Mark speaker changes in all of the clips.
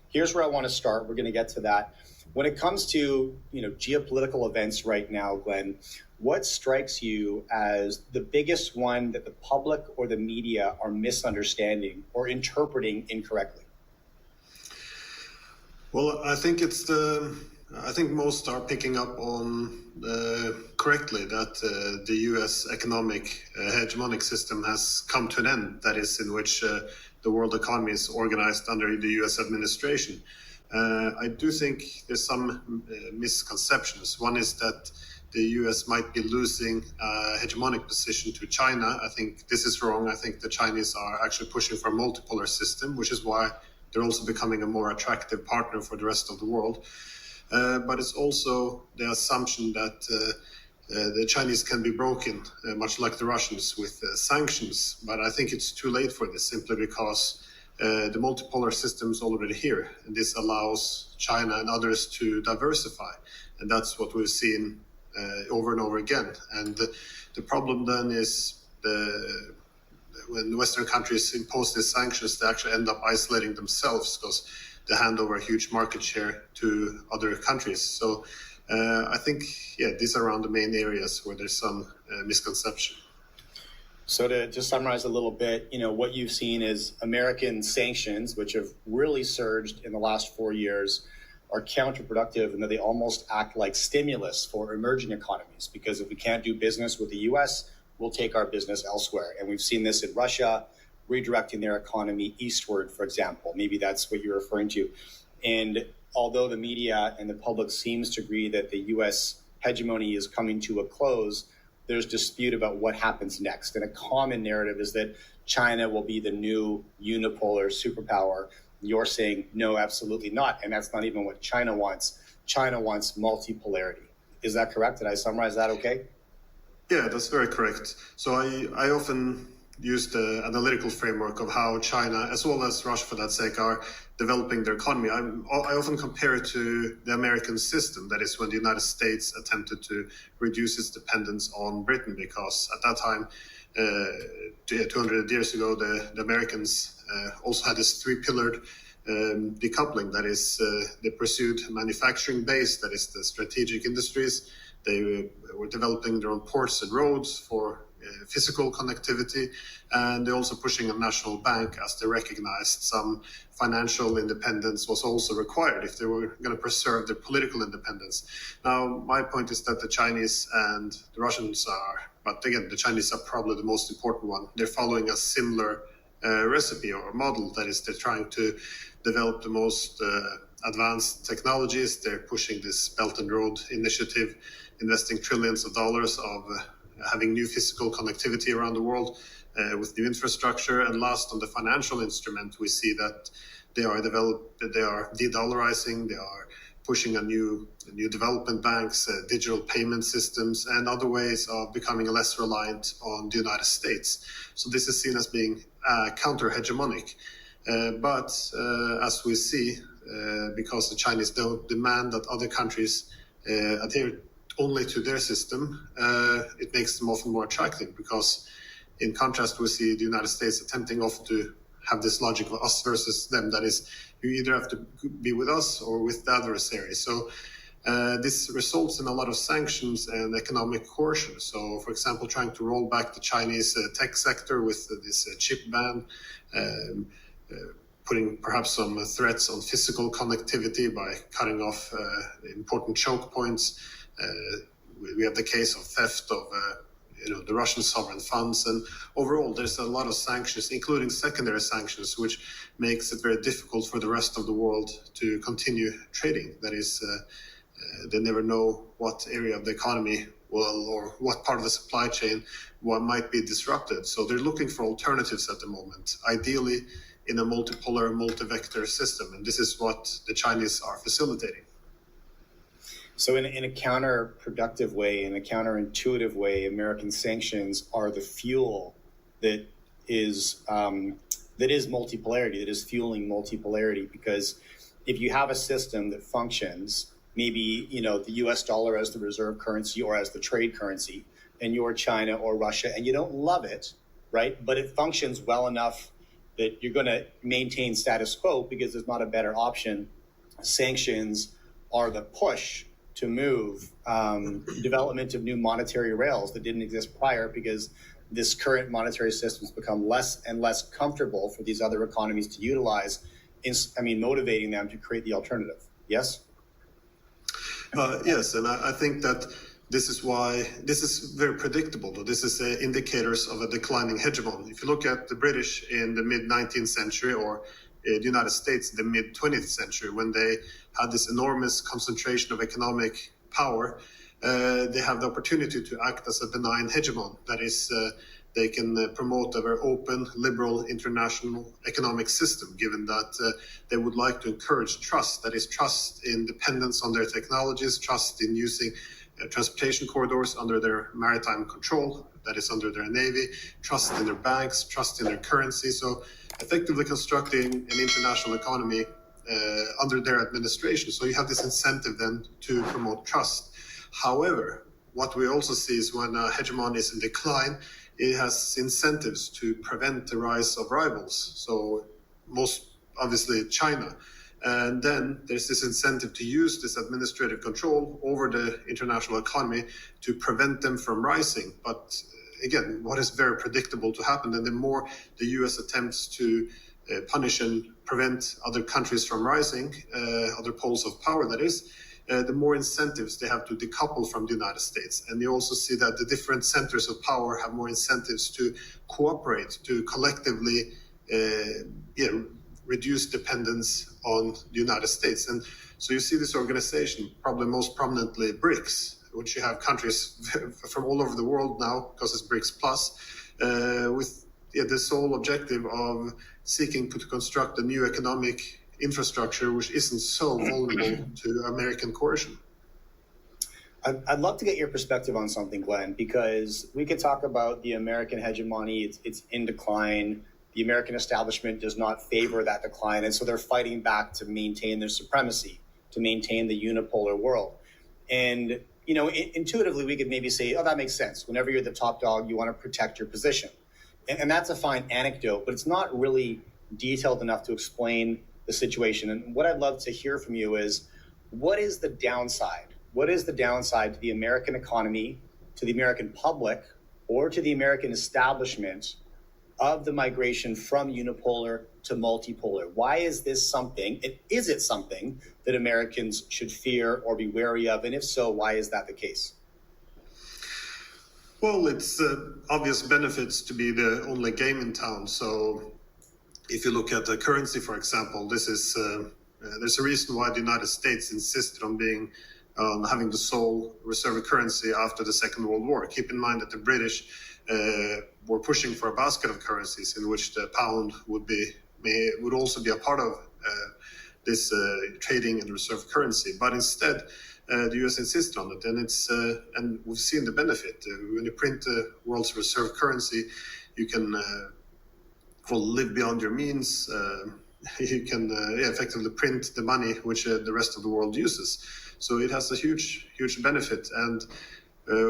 Speaker 1: here's where I want to start. We're going to get to that. When it comes to geopolitical events right now, Glenn, what strikes you as the biggest one that the public or the media are misunderstanding or interpreting incorrectly?
Speaker 2: Well, I think I think most are picking up on correctly that the U.S. economic hegemonic system has come to an end. That is, in which the world economy is organized under the U.S. administration. I do think there's some misconceptions. One is that the U.S. might be losing a hegemonic position to China. I think this is wrong. I think the Chinese are actually pushing for a multipolar system, which is why they're also becoming a more attractive partner for the rest of the world. But it's also the assumption that the Chinese can be broken, much like the Russians, with sanctions. But I think it's too late for this, simply because the multipolar system is already here. And this allows China and others to diversify. And that's what we've seen over and over again. And the problem then is when Western countries impose these sanctions, they actually end up isolating themselves because they hand over a huge market share to other countries. So I think, these are around the main areas where there's some misconception.
Speaker 1: So to just summarize a little bit, what you've seen is American sanctions, which have really surged in the last 4 years, are counterproductive in that they almost act like stimulus for emerging economies, because if we can't do business with the U.S., we'll take our business elsewhere. And we've seen this in Russia, redirecting their economy eastward, for example. Maybe that's what you're referring to. And although the media and the public seems to agree that the U.S. hegemony is coming to a close, there's dispute about what happens next. And a common narrative is that China will be the new unipolar superpower. You're saying, no, absolutely not. And that's not even what China wants. China wants multipolarity. Is that correct? Did I summarize that okay?
Speaker 2: Yeah, that's very correct. So I often use the analytical framework of how China, as well as Russia for that sake, are developing their economy. I often compare it to the American system. That is when the United States attempted to reduce its dependence on Britain, because at that time, 200 years ago, the Americans also had this three-pillared decoupling. That is, they pursued a manufacturing base, that is the strategic industries. They were developing their own ports and roads for physical connectivity, and they're also pushing a national bank, as they recognized some financial independence was also required if they were going to preserve their political independence. Now, my point is that the Chinese and the Russians but again, the Chinese are probably the most important one. They're following a similar recipe or model. That is, they're trying to develop the most advanced technologies. They're pushing this Belt and Road initiative, investing trillions of dollars of having new physical connectivity around the world with new infrastructure. And last, on the financial instrument, we see that they are de-dollarizing, they are pushing a new development banks, digital payment systems, and other ways of becoming less reliant on the United States. So this is seen as being counter-hegemonic. But as we see, because the Chinese don't demand that other countries adhere only to their system, it makes them often more attractive, because in contrast, we see the United States attempting often to have this logic of us versus them. That is, you either have to be with us or with the adversary. So this results in a lot of sanctions and economic coercion. So, for example, trying to roll back the Chinese tech sector with this chip ban, putting perhaps some threats on physical connectivity by cutting off important choke points. We have the case of theft of the Russian sovereign funds, and overall there's a lot of sanctions, including secondary sanctions, which makes it very difficult for the rest of the world to continue trading. That is, they never know what area of the economy will, or what part of the supply chain might be disrupted. So they're looking for alternatives at the moment, ideally in a multipolar, multi-vector system, and this is what the Chinese are facilitating.
Speaker 1: So in a counterproductive way, in a counterintuitive way, American sanctions are the fuel that is multipolarity, that is fueling multipolarity. Because if you have a system that functions, maybe the U.S. dollar as the reserve currency or as the trade currency, and you're China or Russia, and you don't love it, right? But it functions well enough that you're going to maintain status quo because there's not a better option. Sanctions are the push to move development of new monetary rails that didn't exist prior, because this current monetary system has become less and less comfortable for these other economies to utilize, motivating them to create the alternative. Yes?
Speaker 2: Yes, and I think that this is why this is very predictable. This is indicators of a declining hegemon. If you look at the British in the mid-19th century, or the United States in the mid-20th century, when they had this enormous concentration of economic power, they have the opportunity to act as a benign hegemon. That is, they can promote a very open, liberal international economic system, given that they would like to encourage trust. That is, trust in dependence on their technologies, trust in using transportation corridors under their maritime control, that is under their navy, trust in their banks, trust in their currency. So effectively constructing an international economy under their administration. So you have this incentive then to promote trust. However, what we also see is when a hegemon is in decline, it has incentives to prevent the rise of rivals. So most obviously China. And then there's this incentive to use this administrative control over the international economy to prevent them from rising. But again, what is very predictable to happen, and the more the US attempts to punish and prevent other countries from rising, other poles of power that is, the more incentives they have to decouple from the United States. And you also see that the different centers of power have more incentives to cooperate, to collectively reduce dependence on the United States. And so you see this organization, probably most prominently BRICS, which you have countries from all over the world now, because it's BRICS Plus, with the sole objective of seeking to construct a new economic infrastructure which isn't so vulnerable to American coercion.
Speaker 1: I'd love to get your perspective on something, Glenn, because we could talk about the American hegemony. It's in decline. The American establishment does not favor that decline, and so they're fighting back to maintain their supremacy, to maintain the unipolar world. And intuitively, we could maybe say, oh, that makes sense. Whenever you're the top dog, you want to protect your position. And that's a fine anecdote, but it's not really detailed enough to explain the situation. And what I'd love to hear from you is, what is the downside? What is the downside to the American economy, to the American public, or to the American establishment of the migration from unipolar to multipolar? Why is this something, and is it something that Americans should fear or be wary of? And if so, why is that the case?
Speaker 2: Well, it's obvious benefits to be the only game in town. So if you look at the currency, for example, this is there's a reason why the United States insisted on having the sole reserve currency after the Second World War. Keep in mind that the British were pushing for a basket of currencies in which the pound would also be a part of this trading and reserve currency. But instead, the US insisted on it, and we've seen the benefit. When you print the world's reserve currency, you can live beyond your means. You can effectively print the money which the rest of the world uses. So it has a huge benefit. And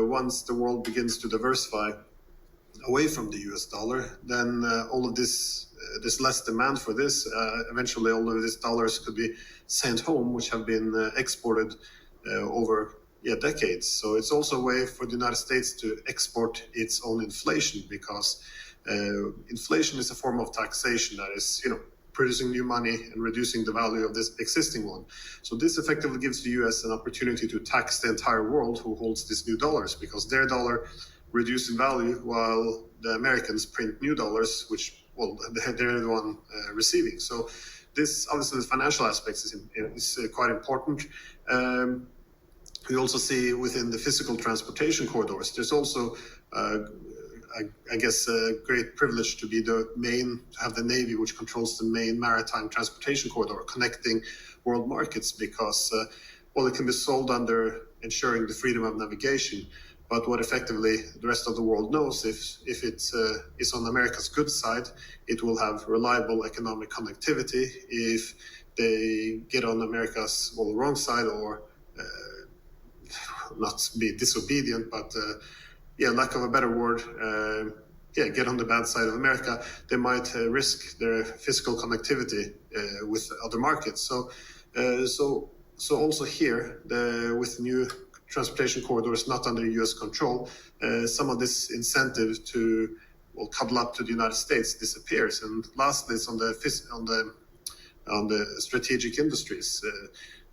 Speaker 2: once the world begins to diversify away from the US dollar, then all of this, there's less demand for this. Eventually, all of these dollars could be sent home, which have been exported over decades. So it's also a way for the United States to export its own inflation, because inflation is a form of taxation that is, producing new money and reducing the value of this existing one. So this effectively gives the US an opportunity to tax the entire world who holds these new dollars, because their dollar reduced in value while the Americans print new dollars, which, they're the one receiving. So this, obviously, the financial aspects is quite important. We also see within the physical transportation corridors, there's also, I guess, a great privilege to have the Navy, which controls the main maritime transportation corridor connecting world markets, because, it can be sold under ensuring the freedom of navigation. But what effectively the rest of the world knows, if it is on America's good side, it will have reliable economic connectivity. If they get on America's wrong side, or not be disobedient, but lack of a better word, get on the bad side of America, they might risk their physical connectivity with other markets. So also here, with new transportation corridors not under U.S. control, some of this incentive to cuddle up to the United States disappears. And lastly, it's on the strategic industries.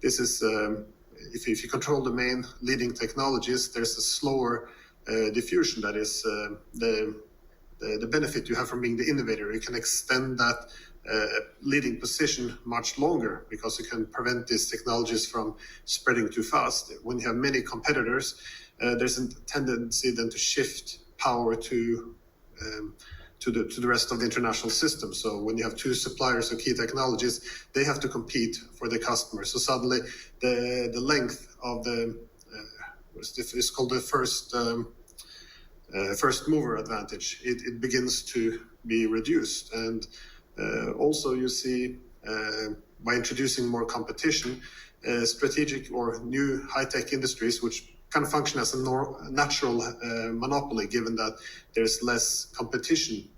Speaker 2: This is if you control the main leading technologies, there's a slower diffusion. That is the benefit you have from being the innovator. You can extend that leading position much longer because you can prevent these technologies from spreading too fast. When you have many competitors, there's a tendency then to shift power to the rest of the international system. So when you have two suppliers of key technologies, they have to compete for the customer. So suddenly the length of the it's called the first mover advantage. It begins to be reduced. And also you see by introducing more competition, strategic or new high-tech industries, which kind of function as a natural monopoly, given that there's less competition.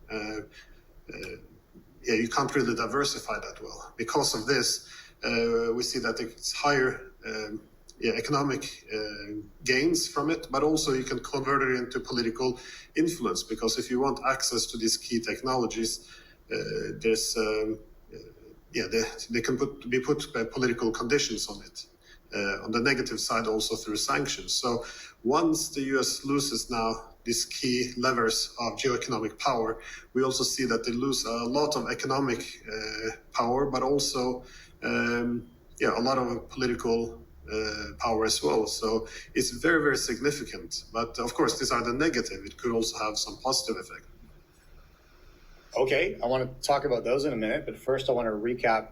Speaker 2: You can't really diversify that well. Because of this, we see that it's higher economic gains from it, but also you can convert it into political influence, because if you want access to these key technologies, there's they can be put political conditions on it. On the negative side, also through sanctions. So once the US loses now these key levers of geoeconomic power, we also see that they lose a lot of economic power, but also a lot of political power as well. So it's very, very significant. But of course, these are the negative. It could also have some positive effect.
Speaker 1: Okay, I want to talk about those in a minute, but first I want to recap